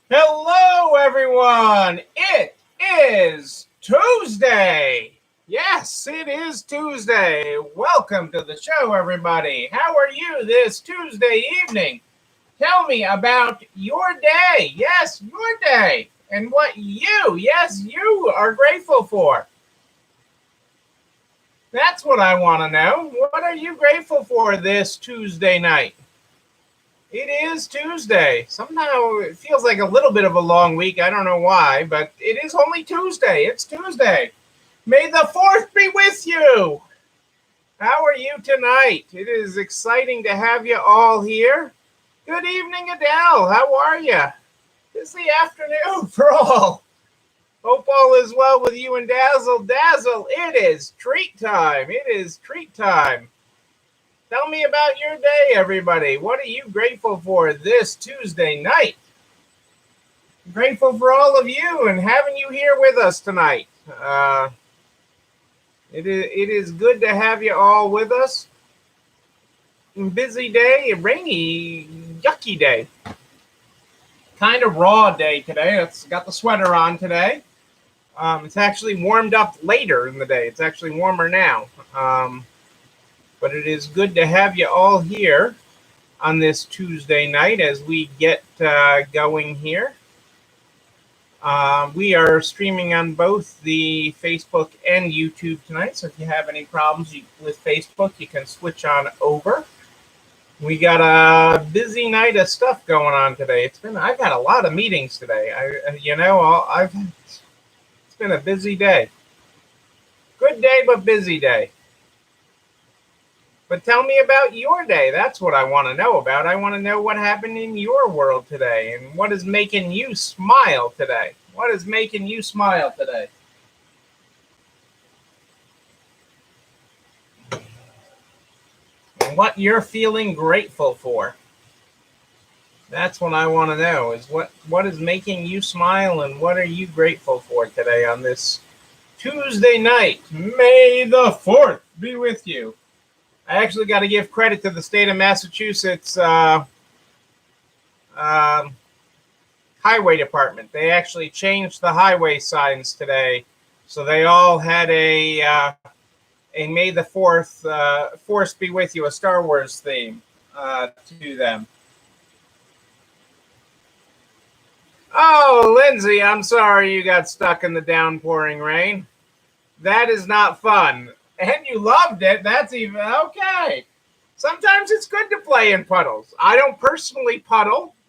Hello, everyone. It is Tuesday. Yes, it is Tuesday. Welcome to the show, everybody. How are you this Tuesday evening? Tell me about your day. Yes, your day. And what you are grateful for. That's what I want to know. What are you grateful for this Tuesday night? It is Tuesday. Somehow it feels like a little bit of a long week. I don't know why, but it is only Tuesday. It's Tuesday. May the 4th be with you. How are you tonight? It is exciting to have you all here. Good evening, Adele. How are you? Busy afternoon for all. Hope all is well with you and Dazzle. Dazzle, it is treat time. It is treat time. Tell me about your day, everybody. What are you grateful for this Tuesday night? I'm grateful for all of you and having you here with us tonight. It is good to have you all with us. Busy day, a rainy, yucky day. Kind of raw day today. It's got the sweater on today. It's actually warmed up later in the day. It's actually warmer now. But it is good to have you all here on this Tuesday night as we get going here. We are streaming on both the Facebook and YouTube tonight, so if you have any problems with Facebook, you can switch on over. We got a busy night of stuff going on today. I've had a lot of meetings today. It's been a busy day. Good day, but busy day. But tell me about your day. That's what I want to know about. I want to know what happened in your world today and what is making you smile today. What is making you smile today? And what you're feeling grateful for. That's what I want to know is what is making you smile and what are you grateful for today on this Tuesday night? May the 4th be with you. I actually got to give credit to the state of Massachusetts highway department. They actually changed the highway signs today, so they all had a May the 4th, Force be with you, a Star Wars theme to them. Oh, Lindsay, I'm sorry you got stuck in the downpouring rain. That is not fun. And you loved it. That's even okay. Sometimes it's good to play in puddles. I don't personally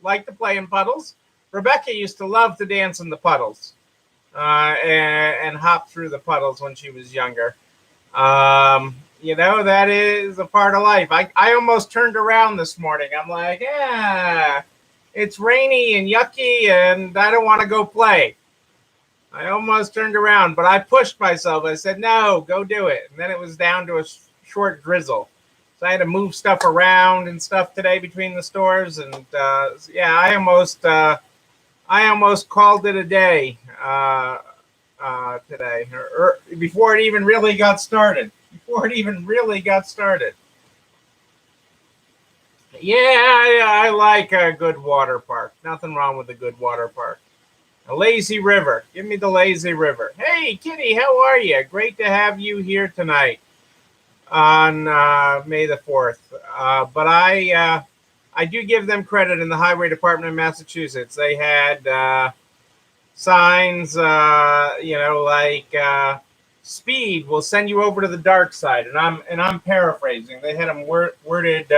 like to play in puddles. Rebecca used to love to dance in the puddles and hop through the puddles when she was younger. That is a part of life. I almost turned around this morning. I'm like, it's rainy and yucky and I don't want to go play. I almost turned around, but I pushed myself. I said, no, go do it. And then it was down to a short drizzle. So I had to move stuff around and stuff today between the stores. And I almost called it a day today, or before it even really got started. Yeah, I like a good water park. Nothing wrong with a good water park. A lazy river. Give me the lazy river. Hey, Kitty, how are you? Great to have you here tonight on May the 4th. But I do give them credit in the Highway Department of Massachusetts. They had signs, like speed will send you over to the dark side. And I'm paraphrasing. They had them worded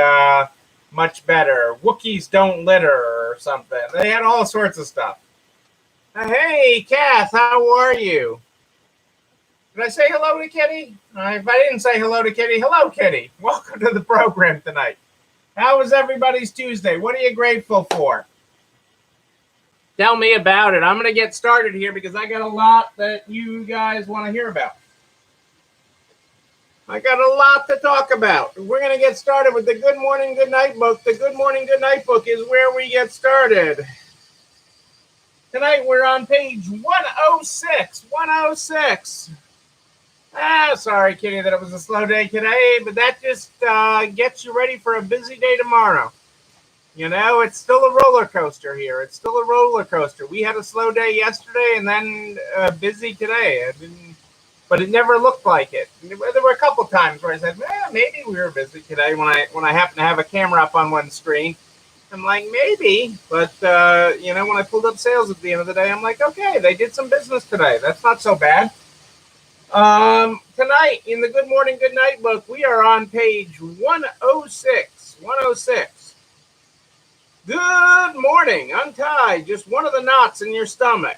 much better. Wookiees don't litter or something. They had all sorts of stuff. Hey, Kath, how are you? Did I say hello to Kitty? If I didn't say hello to Kitty, hello, Kitty. Welcome to the program tonight. How was everybody's Tuesday? What are you grateful for? Tell me about it. I'm going to get started here because I got a lot that you guys want to hear about. I got a lot to talk about. We're going to get started with the Good Morning, Good Night book. The Good Morning, Good Night book is where we get started. Tonight we're on page 106. 106. Sorry, Kitty, that it was a slow day today, but that just gets you ready for a busy day tomorrow. It's still a roller coaster here. It's still a roller coaster. We had a slow day yesterday and then busy today. But it never looked like it. There were a couple times where I said, maybe we were busy today when I happened to have a camera up on one screen. I'm like, maybe. But, when I pulled up sales at the end of the day, I'm like, okay, they did some business today. That's not so bad. Tonight, in the Good Morning, Good Night book, we are on page 106. 106. Good morning. Untie just one of the knots in your stomach.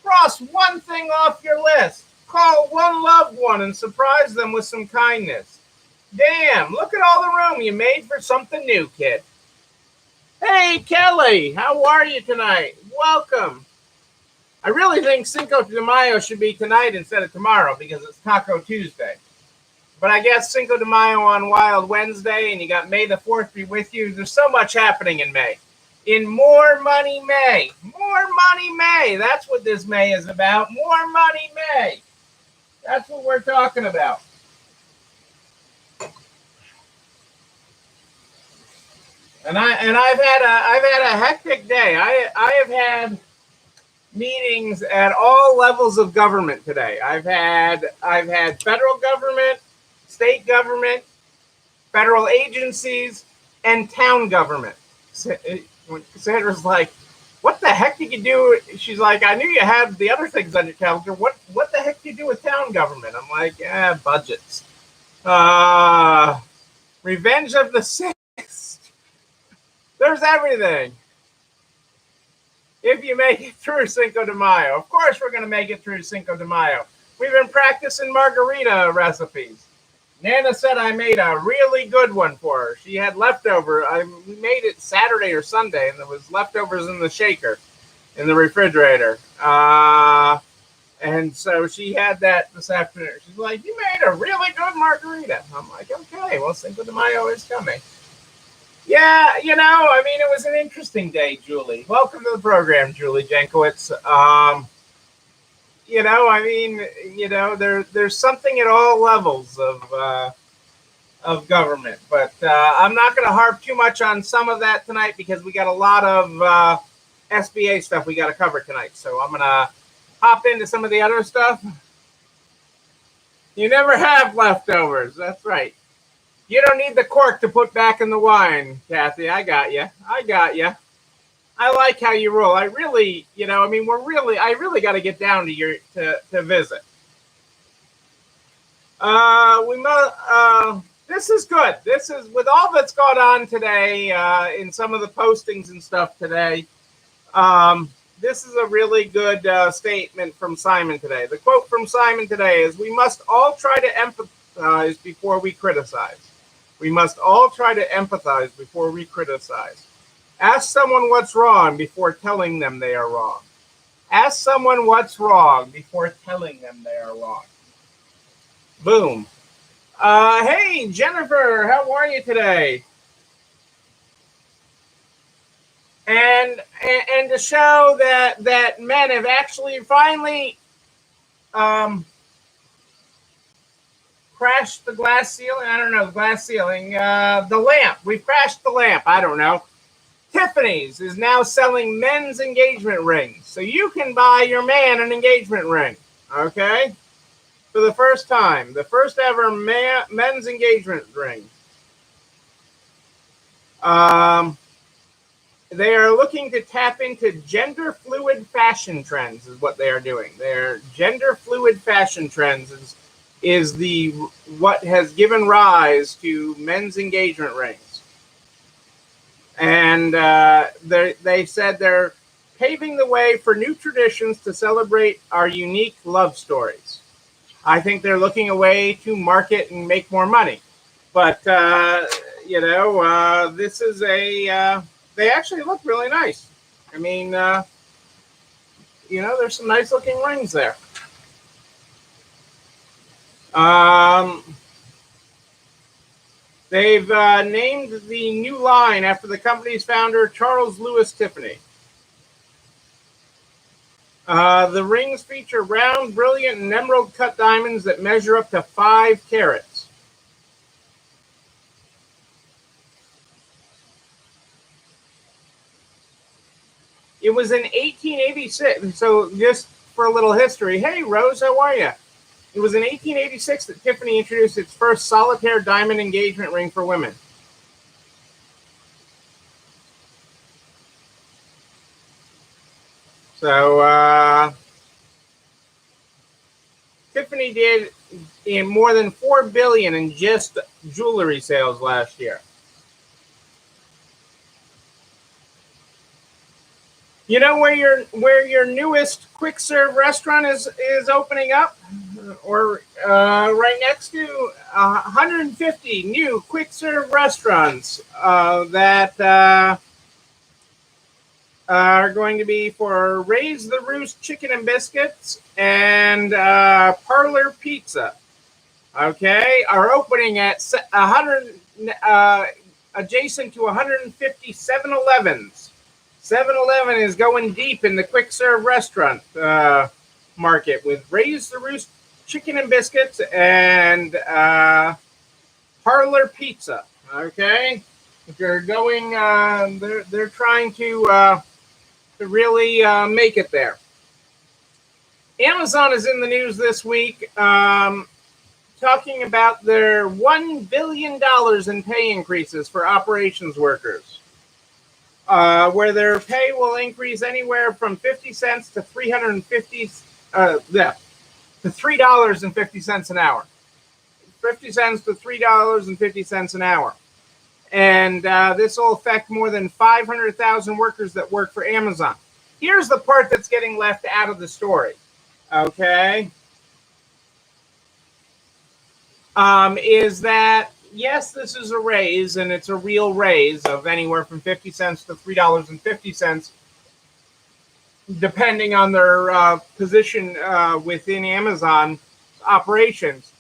Cross one thing off your list. Call one loved one and surprise them with some kindness. Damn, look at all the room you made for something new, kid. Hey, Kelly, how are you tonight? Welcome. I really think Cinco de Mayo should be tonight instead of tomorrow because it's Taco Tuesday. But I guess Cinco de Mayo on Wild Wednesday, and you got May the 4th be with you. There's so much happening in May. In More Money May. More Money May. That's what this May is about. More Money May. That's what we're talking about. And I've had a hectic day. I have had meetings at all levels of government today. I've had federal government, state government, federal agencies, and town government. Sandra's like, what the heck did you do? She's like, I knew you had the other things on your calendar. What the heck do you do with town government? I'm like, budgets. Revenge of the Sixth. There's everything. If you make it through Cinco de Mayo. Of course we're going to make it through Cinco de Mayo. We've been practicing margarita recipes. Nana said I made a really good one for her. She had leftover. We made it Saturday or Sunday, and there was leftovers in the shaker, in the refrigerator. And so she had that this afternoon. She's like, you made a really good margarita. I'm like, okay, well, Cinco de Mayo is coming. Yeah, it was an interesting day, Julie. Welcome to the program, Julie Jankowicz. There's something at all levels of government, but I'm not going to harp too much on some of that tonight because we got a lot of SBA stuff we got to cover tonight. So I'm going to hop into some of the other stuff. You never have leftovers. That's right. You don't need the cork to put back in the wine, Kathy. I got you. I like how you roll. I really, I really got to get down to to visit. This is good. This is, with all that's gone on today, in some of the postings and stuff today. This is a really good statement from Simon today. The quote from Simon today is, we must all try to empathize before we criticize. We must all try to empathize before we criticize. Ask someone what's wrong before telling them they are wrong. Ask someone what's wrong before telling them they are wrong. Boom. Hey, Jennifer, how are you today? And to show that men have actually finally crashed the glass ceiling. I don't know, the glass ceiling. The lamp. We've crashed the lamp. I don't know. Tiffany's is now selling men's engagement rings. So you can buy your man an engagement ring. Okay? For the first time. The first ever men's engagement ring. They are looking to tap into gender fluid fashion trends is what they are doing. Their gender fluid fashion trends is what has given rise to men's engagement rings. And they said they're paving the way for new traditions to celebrate our unique love stories. I think they're looking a way to market and make more money. But, this is they actually look really nice. I mean, there's some nice looking rings there. They've named the new line after the company's founder, Charles Louis Tiffany. The rings feature round, brilliant, and emerald-cut diamonds that measure up to 5 carats. It was in 1886. So just for a little history, hey, Rose, how are you? It was in 1886 that Tiffany introduced its first solitaire diamond engagement ring for women. So Tiffany did in more than $4 billion in just jewelry sales last year. You know where your newest quick serve restaurant is opening up, or right next to 150 new quick serve restaurants that are going to be for Raise the Roost Chicken and Biscuits and Parlor Pizza. Okay, are opening at 100 adjacent to 150 7-Elevens. 7-Eleven is going deep in the quick serve restaurant market with Raise the Roost Chicken and Biscuits and Parlor Pizza. Okay, they're going. They're trying to really make it there. Amazon is in the news this week, talking about their $1 billion in pay increases for operations workers, where their pay will increase anywhere from 50 cents to $3.50 an hour. 50 cents to $3.50 an hour. And this will affect more than 500,000 workers that work for Amazon. Here's the part that's getting left out of the story. Okay. Is that, yes, this is a raise, and it's a real raise of anywhere from 50 cents to $3.50, depending on their position within Amazon operations.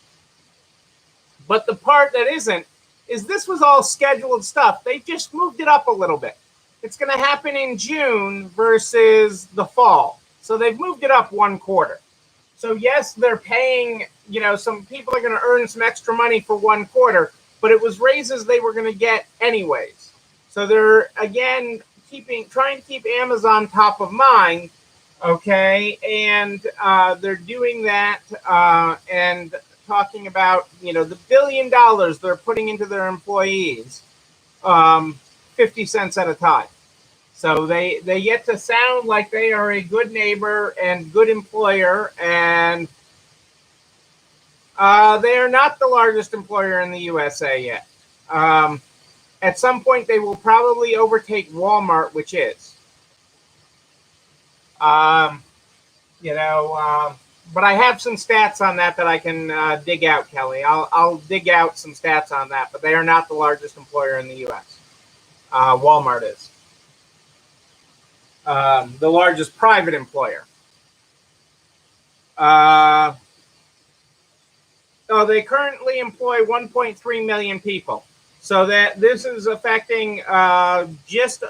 But the part that isn't is this was all scheduled stuff. They just moved it up a little bit. It's going to happen in June versus the fall. So they've moved it up one quarter. So yes, they're paying, some people are going to earn some extra money for one quarter, but it was raises they were going to get anyways. So they're, again, trying to keep Amazon top of mind, okay? And they're doing that and talking about, the $1 billion they're putting into their employees, 50 cents at a time. So they get to sound like they are a good neighbor and good employer, and they are not the largest employer in the USA yet. At some point, they will probably overtake Walmart, which is. But I have some stats on that I can dig out, Kelly. I'll dig out some stats on that, but they are not the largest employer in the U.S. Walmart is. The largest private employer. They currently employ 1.3 million people. So that this is affecting just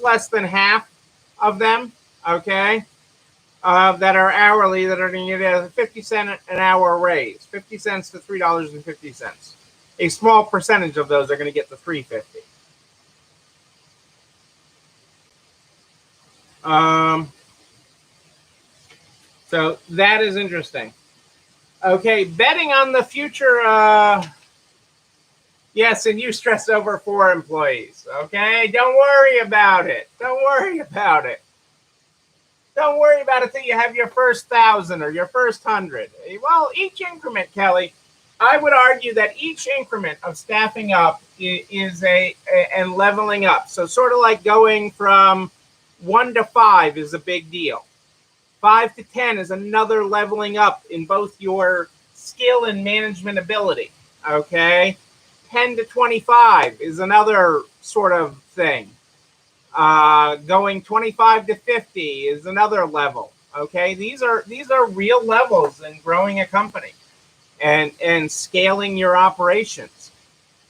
less than half of them, okay, that are hourly, that are going to get a 50 cent an hour raise, 50 cents to $3.50. A small percentage of those are going to get the $3.50. So that is interesting. Okay, betting on the future. Yes, and you stress over 4 employees. Okay, don't worry about it. Don't worry about it. Don't worry about it till you have your first 1,000 or your first 100. Well, each increment, Kelly, I would argue that each increment of staffing up is and leveling up. So sort of like going from 1 to 5 is a big deal. 5 to 10 is another leveling up in both your skill and management ability. Okay, 10 to 25 is another sort of thing. Going 25 to 50 is another level. Okay, these are real levels in growing a company and scaling your operations.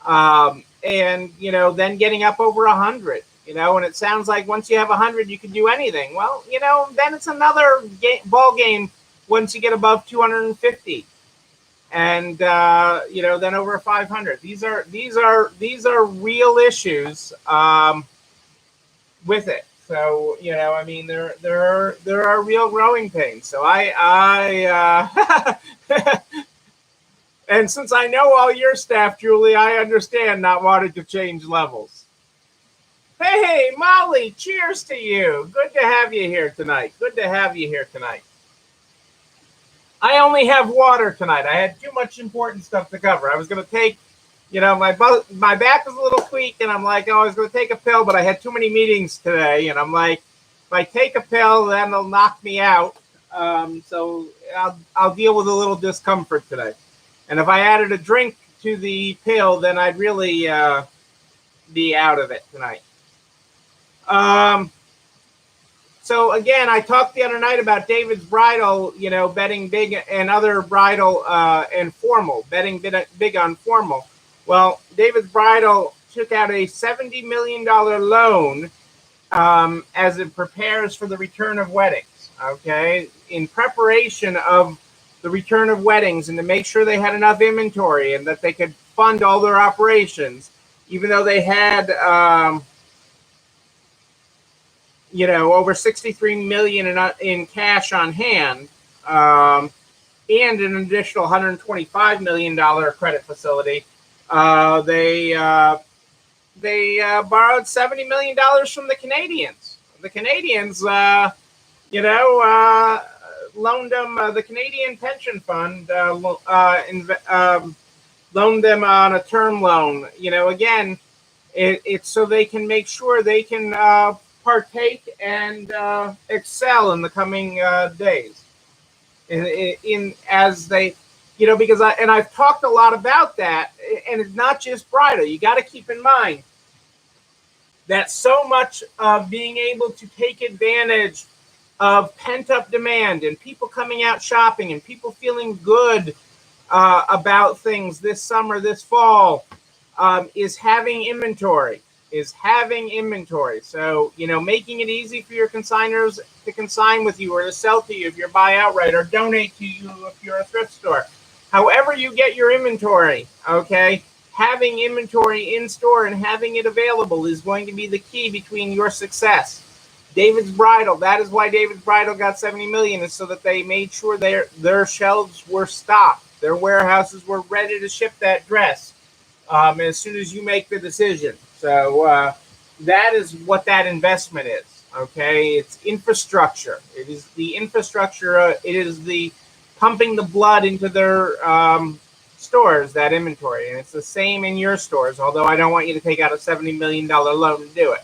And then getting up over 100. And it sounds like once you have 100, you can do anything. Well, then it's another ball game once you get above 250, and then over 500. These are real issues. with it. So, I mean, there are real growing pains. So and since I know all your staff, Julie, I understand not wanting to change levels. Hey, Molly, cheers to you. Good to have you here tonight. Good to have you here tonight. I only have water tonight. I had too much important stuff to cover. I was going to take, my back was a little tweaked, and I'm like, oh, I was going to take a pill, but I had too many meetings today, and I'm like, if I take a pill, then they'll knock me out. So I'll deal with a little discomfort today. And if I added a drink to the pill, then I'd really be out of it tonight. So again, I talked the other night about David's Bridal, betting big, and other bridal and formal, betting big on formal. Well, David's Bridal took out a $70 million loan as it prepares for the return of weddings, okay? In preparation of the return of weddings and to make sure they had enough inventory and that they could fund all their operations, even though they had over $63 million in cash on hand, and an additional $125 million credit facility. They borrowed $70 million from the Canadians. The Canadians, loaned them. The Canadian Pension Fund loaned them on a term loan. Again, it's so they can make sure they can partake and excel in the coming days. As they, because I've talked a lot about that, and it's not just bridal. You got to keep in mind that so much of being able to take advantage of pent-up demand and people coming out shopping and people feeling good about things this summer, this fall, is having inventory. So, making it easy for your consigners to consign with you or to sell to you if you're buy outright, or donate to you if you're a thrift store. However you get your inventory, okay, having inventory in store and having it available is going to be the key between your success. David's Bridal, that is why David's Bridal got $70 million, is so that they made sure their shelves were stocked. Their warehouses were ready to ship that dress as soon as you make the decision. So that is what that investment is, okay? It's infrastructure. It is the infrastructure. It is the pumping the blood into their stores, that inventory. And it's the same in your stores, although I don't want you to take out a $70 million loan to do it.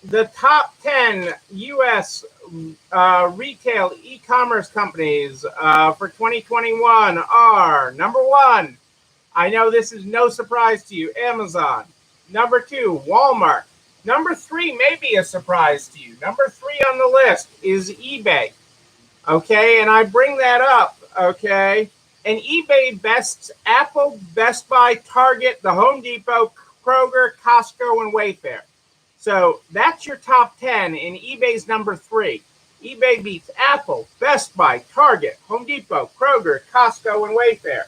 The top 10 U.S. Retail e-commerce companies for 2021 are: number 1, I know this is no surprise to you, Amazon. Number 2, Walmart. Number 3 may be a surprise to you. Number 3 on the list is eBay. Okay, and I bring that up, okay? And eBay bests Apple, Best Buy, Target, the Home Depot, Kroger, Costco, and Wayfair. So that's your top 10, and eBay's number 3. eBay beats Apple, Best Buy, Target, Home Depot, Kroger, Costco, and Wayfair.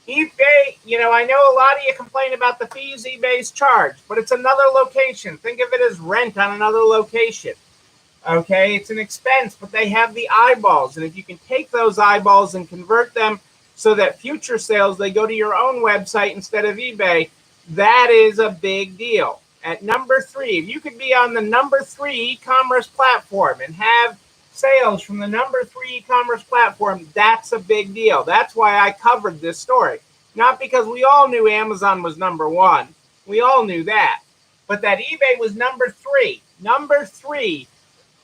eBay, I know a lot of you complain about the fees eBay's charged, but it's another location. Think of it as rent on another location. Okay, it's an expense, but they have the eyeballs. And if you can take those eyeballs and convert them so that future sales, they go to your own website instead of eBay, that is a big deal. At number 3, if you could be on the number 3 e-commerce platform and have sales from the number 3 e-commerce platform, that's a big deal. That's why I covered this story. Not because we all knew Amazon was number 1. We all knew that. But that eBay was number 3. Number 3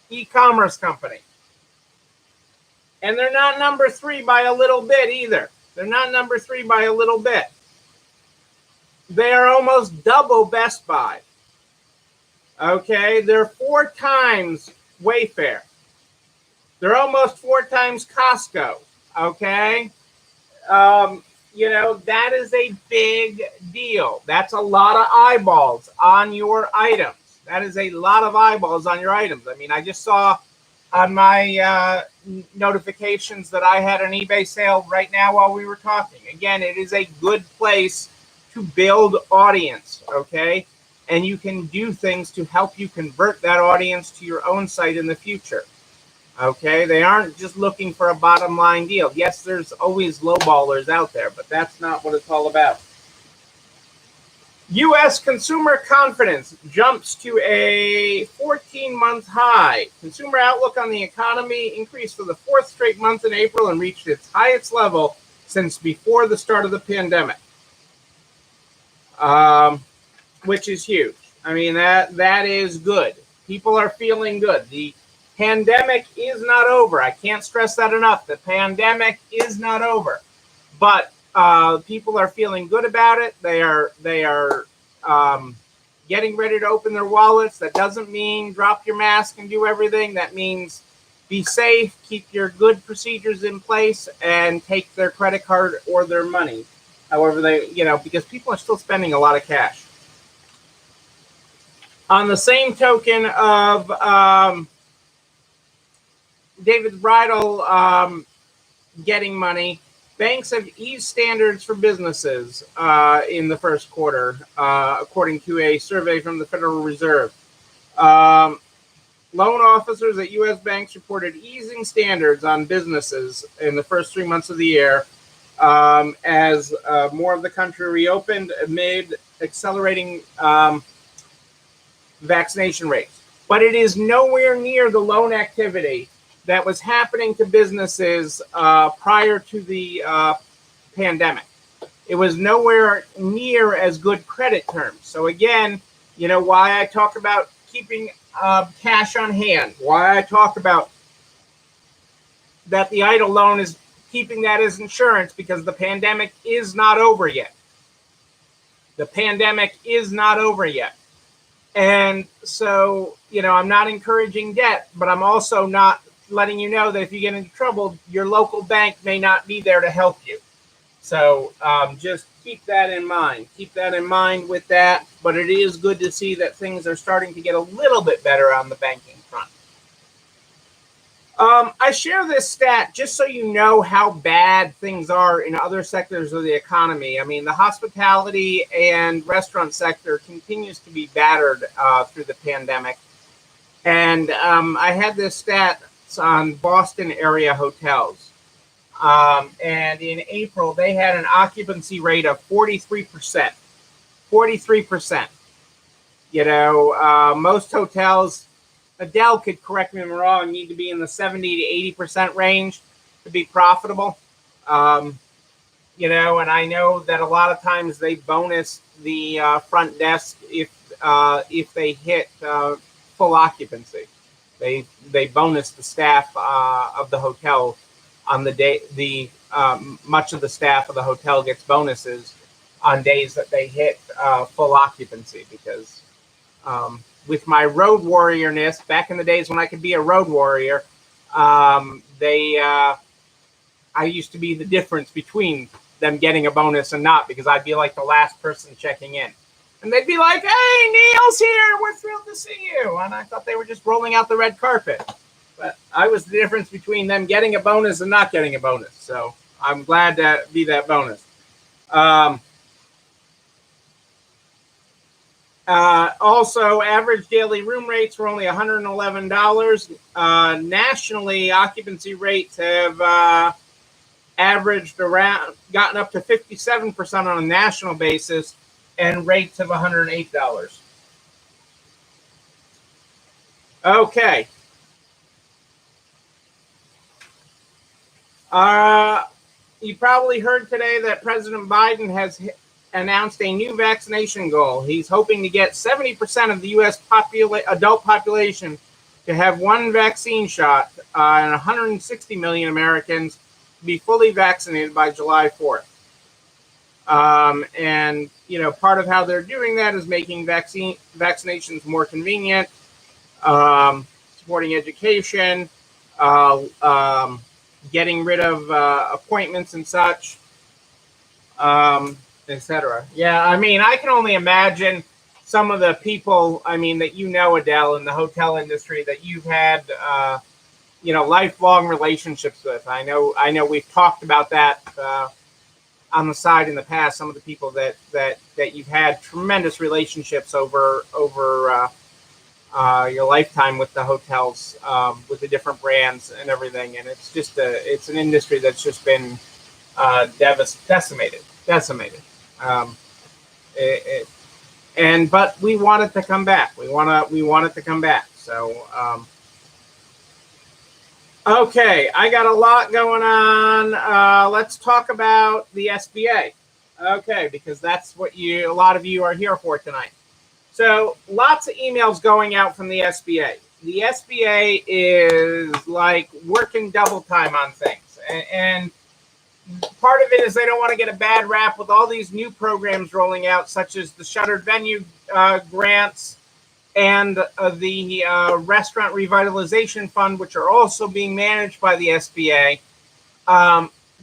e-commerce company. And they're not number 3 by a little bit either. They're not number 3 by a little bit. They are almost double Best Buy. Okay, they're 4 times Wayfair. They're almost 4 times Costco. Okay, that is a big deal. That's a lot of eyeballs on your items. That is a lot of eyeballs on your items. I mean, I just saw on my notifications that I had an eBay sale right now while we were talking. Again, it is a good place to build audience, okay? And you can do things to help you convert that audience to your own site in the future, okay? They aren't just looking for a bottom line deal. Yes, there's always lowballers out there, but that's not what it's all about. U.S. consumer confidence jumps to a 14-month high. Consumer outlook on the economy increased for the fourth straight month in April and reached its highest level since before the start of the pandemic, which is huge. I mean, that is good. People are feeling good. The pandemic is not over. I can't stress that enough. The pandemic is not over, but people are feeling good about it. They are getting ready to open their wallets. That doesn't mean drop your mask and do everything. That means be safe, keep your good procedures in place, and take their credit card or their money. However, because people are still spending a lot of cash. On the same token of David Bridal getting money, banks have eased standards for businesses in the first quarter, according to a survey from the Federal Reserve. Loan officers at U.S. banks reported easing standards on businesses in the first 3 months of the year as more of the country reopened amid accelerating vaccination rates. But it is nowhere near the loan activity that was happening to businesses prior to the pandemic. It was nowhere near as good credit terms. So again, why I talk about keeping cash on hand, why I talk about that the EIDL loan is keeping that as insurance, because the pandemic is not over yet. The pandemic is not over yet. And so, I'm not encouraging debt, but I'm also not letting you know that if you get into trouble, your local bank may not be there to help you. So just keep that in mind. Keep that in mind with that. But it is good to see that things are starting to get a little bit better on the banking front. I share this stat just so you know how bad things are in other sectors of the economy. I mean, the hospitality and restaurant sector continues to be battered through the pandemic. And I had this stat on Boston area hotels. And in April, they had an occupancy rate of 43%. 43%. Most hotels, Adele could correct me if I'm wrong, need to be in the 70 to 80% range to be profitable. And I know that a lot of times they bonus the front desk if they hit full occupancy. They bonus the staff of the hotel on the day. Much of the staff of the hotel gets bonuses on days that they hit full occupancy, because with my road warriorness back in the days when I could be a road warrior, I used to be the difference between them getting a bonus and not, because I'd be like the last person checking in. And they'd be like, "Hey, Neil's here. We're thrilled to see you." And I thought they were just rolling out the red carpet. But I was the difference between them getting a bonus and not getting a bonus. So I'm glad to be that bonus. Also, average daily room rates were only $111. Nationally, occupancy rates have averaged around, gotten up to 57% on a national basis, and rates of $108. Okay. You probably heard today that President Biden has announced a new vaccination goal. He's hoping to get 70% of the U.S. adult population to have one vaccine shot, and 160 million Americans be fully vaccinated by July 4th. And, part of how they're doing that is making vaccinations more convenient, supporting education, getting rid of appointments and such, etc. Yeah, I mean, I can only imagine some of the people, that Adele, in the hotel industry that you've had, lifelong relationships with. I know we've talked about that on the side in the past, some of the people that you've had tremendous relationships over your lifetime with the hotels, with the different brands and everything. And it's just it's an industry that's just been decimated. Um, but we want it to come back. We want it to come back. So okay, I got a lot going on. Let's talk about the SBA. Okay, because that's what a lot of you are here for tonight. So lots of emails going out from the SBA. The SBA is like working double time on things. And part of it is they don't want to get a bad rap with all these new programs rolling out, such as the shuttered venue grants and the Restaurant Revitalization Fund, which are also being managed by the SBA.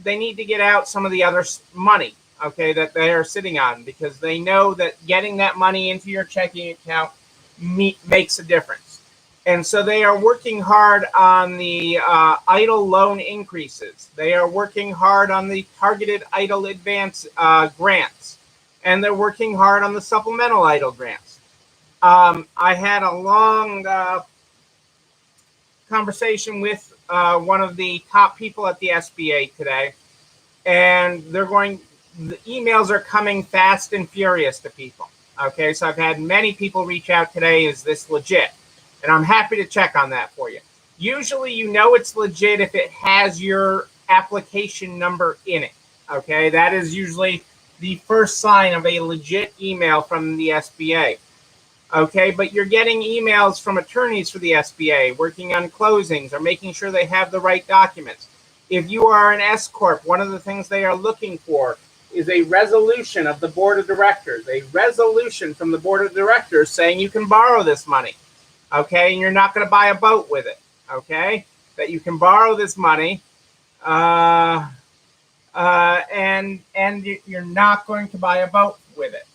They need to get out some of the other money, okay, that they are sitting on, because they know that getting that money into your checking account makes a difference. And so they are working hard on the EIDL loan increases. They are working hard on the targeted EIDL advance grants. And they're working hard on the supplemental EIDL grants. I had a long conversation with one of the top people at the SBA today. And the emails are coming fast and furious to people. Okay, so I've had many people reach out today, is this legit? And I'm happy to check on that for you. Usually you know it's legit if it has your application number in it. Okay, that is usually the first sign of a legit email from the SBA. Okay, but you're getting emails from attorneys for the SBA working on closings or making sure they have the right documents. If you are an S Corp, one of the things they are looking for is a resolution of the board of directors, a resolution from the board of directors saying you can borrow this money. Okay, and you're not going to buy a boat with it. Okay, that you can borrow this money, and you're not going to buy a boat with it.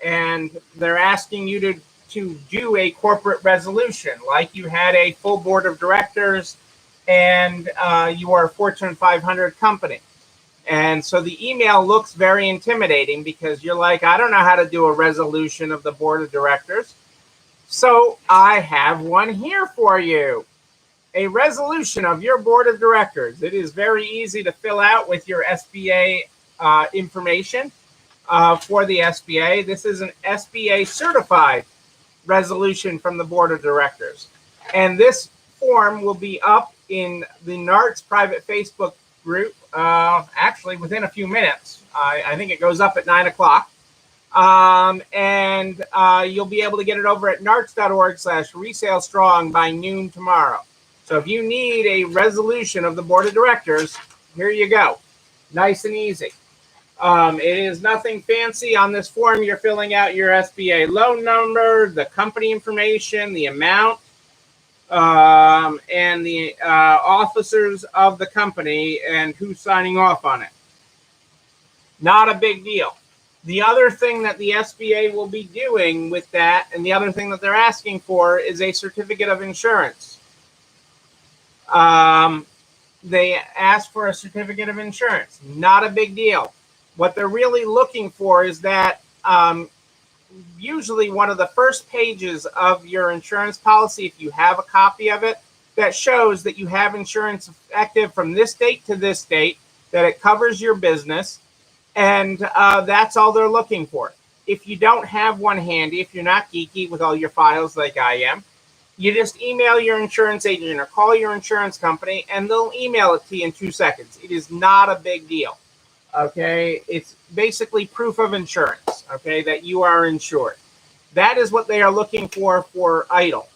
And they're asking you to do a corporate resolution, like you had a full board of directors, and you are a Fortune 500 company. And so the email looks very intimidating because you're like, I don't know how to do a resolution of the board of directors. So I have one here for you, a resolution of your board of directors. It is very easy to fill out with your SBA information for the SBA. This is an SBA certified resolution from the board of directors. And this form will be up in the NARTS private Facebook group, actually within a few minutes. I think it goes up at 9 o'clock. And you'll be able to get it over at narts.org/resalestrong by noon tomorrow. So if you need a resolution of the board of directors, here you go. Nice and easy. It is nothing fancy. On this form, you're filling out your SBA loan number, the company information, the amount, and the officers of the company and who's signing off on it. Not a big deal. The other thing that the SBA will be doing with that, and the other thing that they're asking for, is a certificate of insurance. They ask for a certificate of insurance. Not a big deal. What they're really looking for is that usually one of the first pages of your insurance policy, if you have a copy of it, that shows that you have insurance active from this date to this date, that it covers your business, and that's all they're looking for. If you don't have one handy, if you're not geeky with all your files like I am, you just email your insurance agent or call your insurance company, and they'll email it to you in 2 seconds. It is not a big deal. Okay, it's basically proof of insurance, okay, that you are insured. That is what they are looking for EIDL,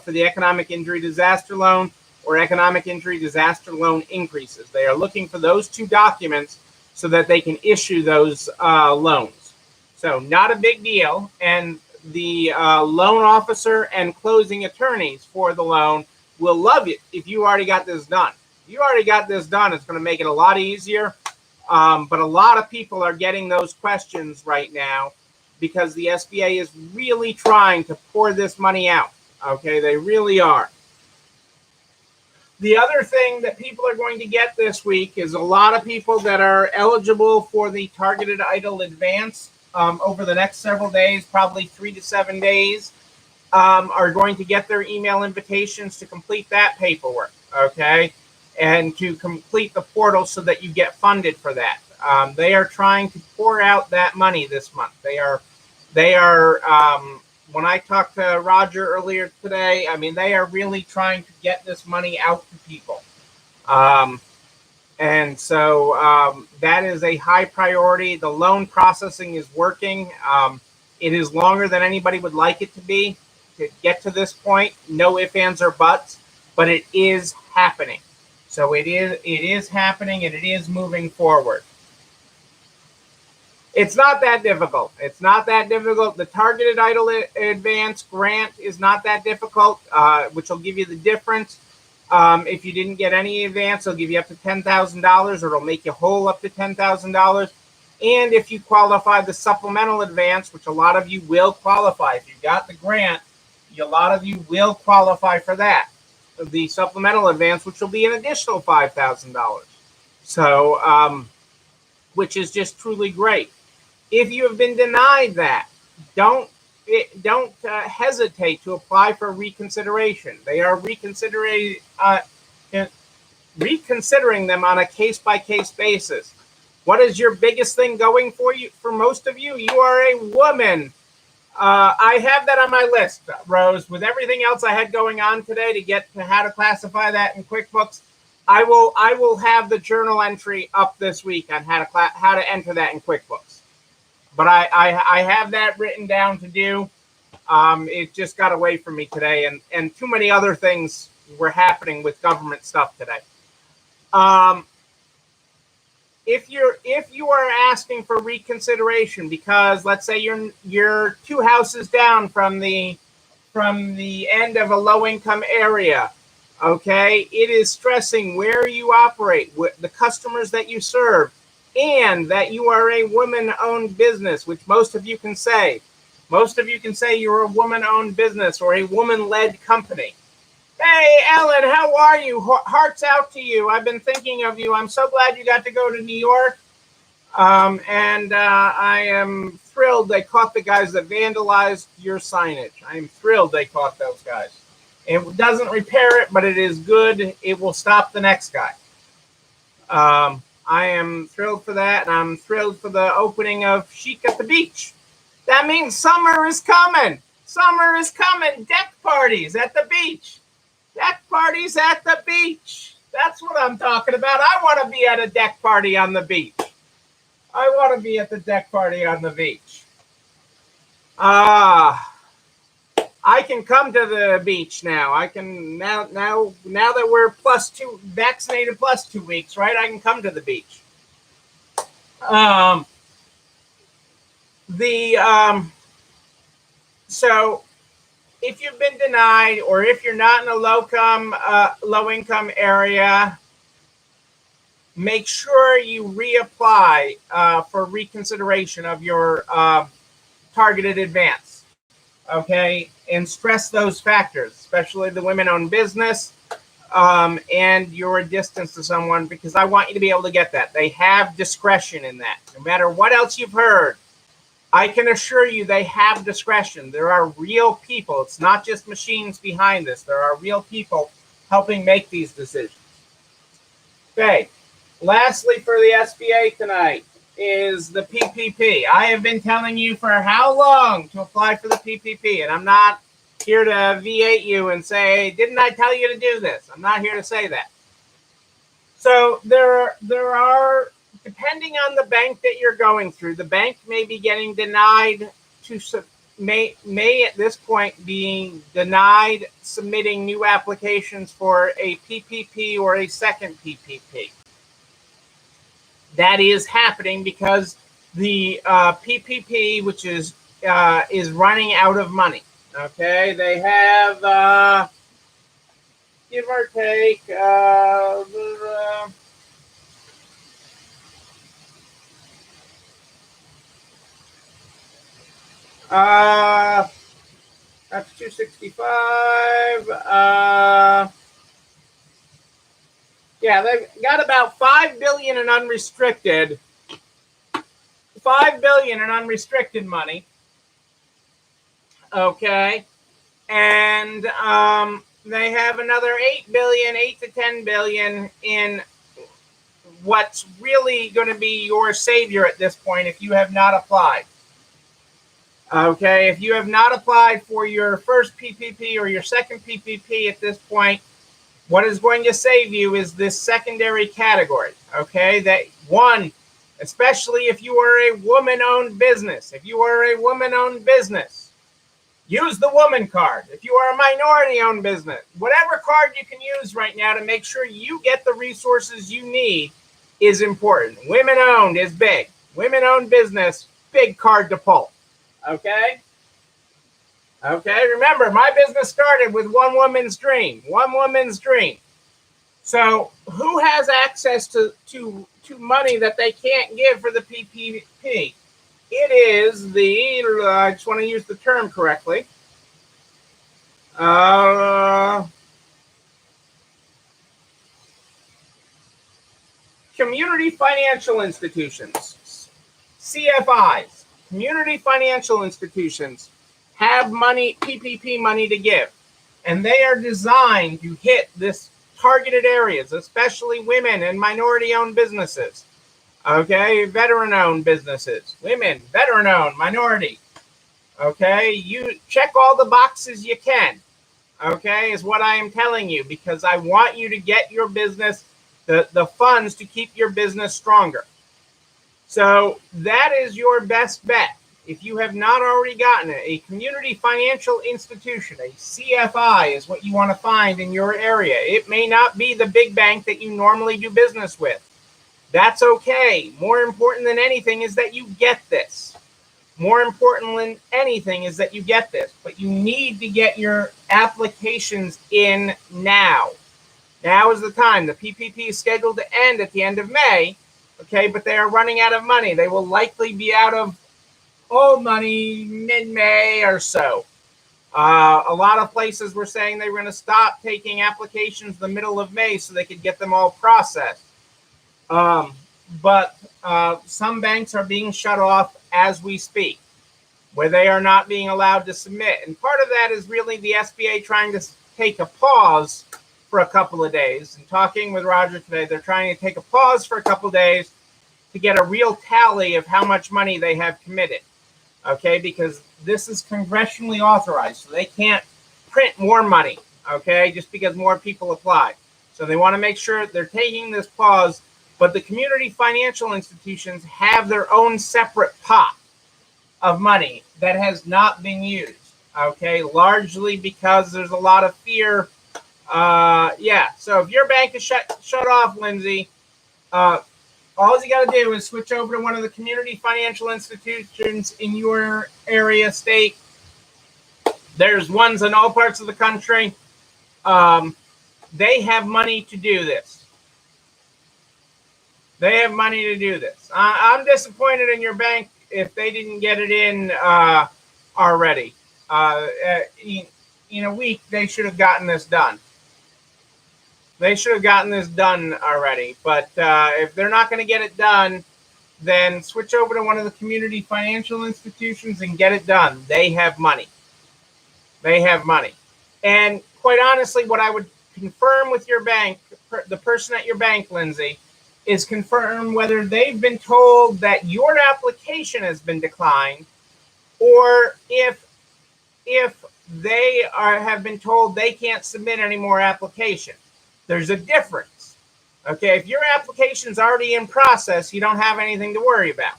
for the economic injury disaster loan or economic injury disaster loan increases. They are looking for those two documents so that they can issue those loans. So not a big deal. And the loan officer and closing attorneys for the loan will love it if you already got this done. If you already got this done, it's going to make it a lot easier. But a lot of people are getting those questions right now because the SBA is really trying to pour this money out. Okay, they really are. The other thing that people are going to get this week is a lot of people that are eligible for the targeted idle advance over the next several days, probably 3 to 7 days, are going to get their email invitations to complete that paperwork, okay, and to complete the portal so that you get funded for that. They are trying to pour out that money this month. They are when I talked to Roger earlier today, I mean, they are really trying to get this money out to people. And so that is a high priority. The loan processing is working. It is longer than anybody would like it to be to get to this point. No ifs, ands, or buts, but it is happening. So it is happening, and it is moving forward. It's not that difficult. It's not that difficult. The targeted idle advance grant is not that difficult, which will give you the difference. If you didn't get any advance, it'll give you up to $10,000, or it'll make you whole up to $10,000. And if you qualify the supplemental advance, which a lot of you will qualify, if you got the grant, a lot of you will qualify for that. The supplemental advance, which will be an additional $5,000. So, which is just truly great. If you have been denied that, don't hesitate to apply for reconsideration. They are reconsidering them on a case-by-case basis. What is your biggest thing going for you? For most of you, you are a woman. I have that on my list, Rose. With everything else I had going on today to get to how to classify that in QuickBooks, I will have the journal entry up this week on how to enter that in QuickBooks. But I have that written down to do. It just got away from me today, and too many other things were happening with government stuff today. If you are asking for reconsideration because, let's say, you're 2 houses down from the end of a low income area, okay, it is stressing where you operate, the customers that you serve, and that you are a woman-owned business, which most of you can say. Most of you can say you're a woman-owned business or a woman-led company. Hey, Ellen, how are you? Hearts out to you. I've been thinking of you. I'm so glad you got to go to New York. And I am thrilled they caught the guys that vandalized your signage. I am thrilled they caught those guys. It doesn't repair it, but it is good. It will stop the next guy. I am thrilled for that, and I'm thrilled for the opening of Chic at the Beach. That means summer is coming. Summer is coming. Deck parties at the beach. Deck parties at the beach. That's what I'm talking about. I want to be at a deck party on the beach. I want to be at the deck party on the beach. I can come to the beach now. I can now that we're +2 vaccinated +2 weeks, right? I can come to the beach. So if you've been denied, or if you're not in a low income area, make sure you reapply for reconsideration of your targeted advance. Okay, and stress those factors, especially the women-owned business and your distance to someone, because I want you to be able to get that. They have discretion in that. No matter what else you've heard, I can assure you they have discretion. There are real people. It's not just machines behind this. There are real people helping make these decisions. Okay, lastly for the SBA tonight is the PPP. I have been telling you for how long to apply for the PPP, and I'm not here to V8 you and say, didn't I tell you to do this? I'm not here to say that. So there are, depending on the bank that you're going through, the bank may be getting denied may at this point being denied submitting new applications for a PPP or a second PPP. That is happening because the PPP, which is running out of money. Okay, they have give or take that's 265. Yeah, they've got about $5 billion in unrestricted, $5 billion in unrestricted money. Okay, and they have another 8 billion, 8 to 10 billion in what's really going to be your savior at this point if you have not applied. Okay, if you have not applied for your first PPP or your second PPP at this point, what is going to save you is this secondary category. Okay, that one, especially if you are a woman-owned business. If you are a woman-owned business, use the woman card. If you are a minority-owned business, whatever card you can use right now to make sure you get the resources you need is important. Women-owned is big. Women-owned business, big card to pull. Okay? Okay, remember, my business started with one woman's dream. One woman's dream. So who has access to money that they can't give for the PPP? It is the, I just want to use the term correctly, community financial institutions, CFIs, community financial institutions have money, PPP money to give, and they are designed to hit this targeted areas, especially women and minority-owned businesses. Okay, veteran-owned businesses, women, veteran-owned, minority. Okay, you check all the boxes you can. Okay, is what I am telling you, because I want you to get your business the funds to keep your business stronger. So that is your best bet. If you have not already gotten it, a community financial institution, a CFI, is what you want to find in your area. It may not be the big bank that you normally do business with. That's okay. More important than anything is that you get this. More important than anything is that you get this. But you need to get your applications in now. Now is the time. The PPP is scheduled to end at the end of May. Okay, but they are running out of money. They will likely be out of money mid-May or so. A lot of places were saying they were going to stop taking applications the middle of May so they could get them all processed. But some banks are being shut off as we speak, where they are not being allowed to submit. And part of that is really the SBA trying to take a pause for a couple of days. And talking with Roger today, they're trying to take a pause for a couple of days to get a real tally of how much money they have committed. Okay, because this is congressionally authorized, so they can't print more money, okay, just because more people apply. So they want to make sure they're taking this pause, but the community financial institutions have their own separate pot of money that has not been used, okay, largely because there's a lot of fear. So if your bank is shut off, Lindsay, all you got to do is switch over to one of the community financial institutions in your area, state. There's ones in all parts of the country. They have money to do this. They have money to do this. I'm disappointed in your bank if they didn't get it in already. In a week, they should have gotten this done. They should have gotten this done already. But if they're not going to get it done, then switch over to one of the community financial institutions and get it done. They have money. They have money. And quite honestly, what I would confirm with your bank, the person at your bank, Lindsay, is confirm whether they've been told that your application has been declined, or if they have been told they can't submit any more applications. There's a difference. Okay, if your application's already in process, you don't have anything to worry about.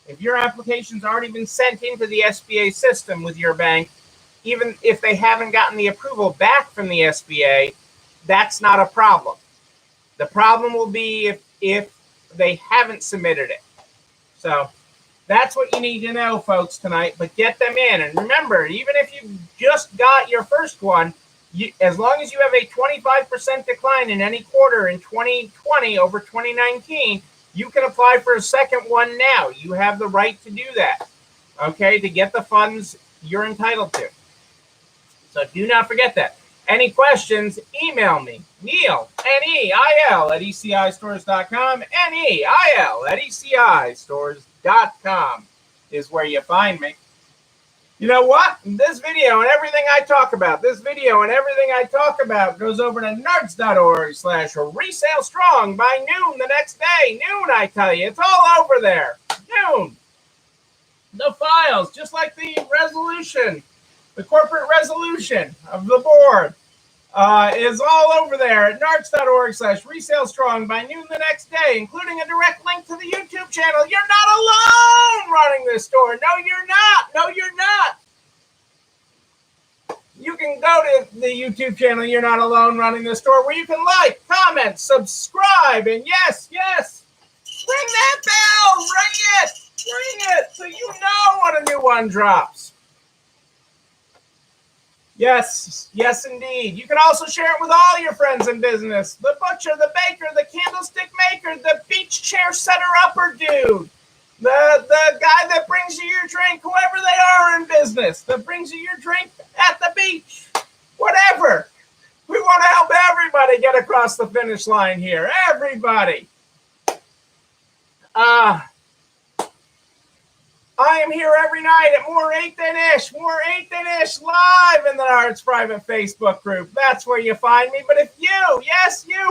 If your application's already been sent into the SBA system with your bank, even if they haven't gotten the approval back from the SBA, that's not a problem. The problem will be if they haven't submitted it. So that's what you need to know, folks, tonight. But get them in. And remember, even if you just got your first one, as long as you have a 25% decline in any quarter in 2020 over 2019, you can apply for a second one now. You have the right to do that, okay, to get the funds you're entitled to. So do not forget that. Any questions, email me, Neil, N-E-I-L, at ECIstores.com. N-E-I-L at ECIstores.com is where you find me. You know what? This video and everything I talk about goes over to nerds.org/resale strong by noon the next day. Noon, I tell you. It's all over there. Noon. The files, just like the resolution, the corporate resolution of the board, is all over there at nerds.org/resale strong by noon the next day, including a direct link to the YouTube channel. You're not alone running this store. No, you're not. No, you're not. You can go to the YouTube channel, You're Not Alone Running the Store, where you can like, comment, subscribe, and yes, ring that bell, ring it, so you know when a new one drops. Yes, indeed. You can also share it with all your friends in business. The butcher, the baker, the candlestick maker, the beach chair setter-upper dude, the guy that brings you your drink, whoever they are in business, that brings you your drink at the beach, whatever. We want to help everybody get across the finish line here. Everybody. I am here every night at More 8 Than Ish live in the Arts Private Facebook group. That's where you find me. But if you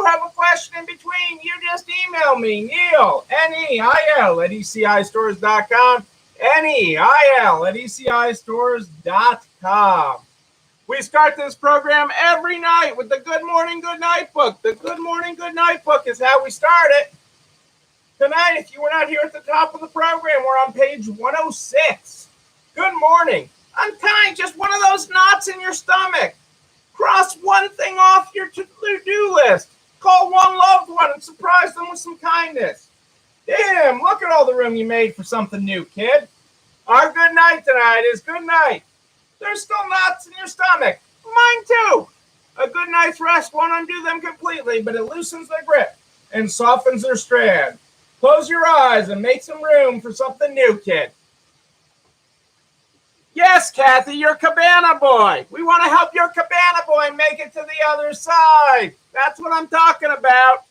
have a question in between, you just email me, Neil, N-E-I-L, at ECIstores.com, N-E-I-L, at ECIstores.com. We start this program every night with the Good Morning, Good Night book. The Good Morning, Good Night book is how we start it. Tonight, if you were not here at the top of the program, we're on page 106. Good morning. Untying just one of those knots in your stomach. Cross one thing off your to-do list. Call one loved one and surprise them with some kindness. Damn, look at all the room you made for something new, kid. Our good night tonight is good night. There's still knots in your stomach. Mine too. A good night's rest won't undo them completely, but it loosens their grip and softens their strand. Close your eyes and make some room for something new, kid. Yes, Kathy, your cabana boy. We want to help your cabana boy make it to the other side. That's what I'm talking about.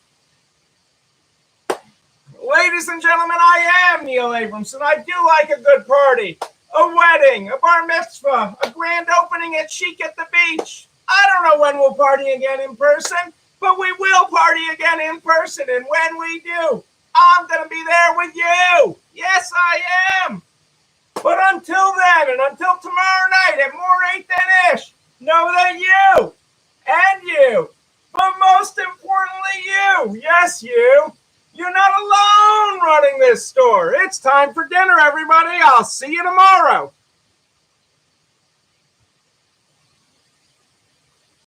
Ladies and gentlemen, I am Neil Abramson. I do like a good party, a wedding, a bar mitzvah, a grand opening at Chic at the Beach. I don't know when we'll party again in person, but we will party again in person. And when we do, I'm going to be there with you. Yes, I am. But until then, and until tomorrow night at More 8 Than Ish, know that you, and you, but most importantly you, yes you, you're not alone running this store. It's time for dinner, everybody. I'll see you tomorrow.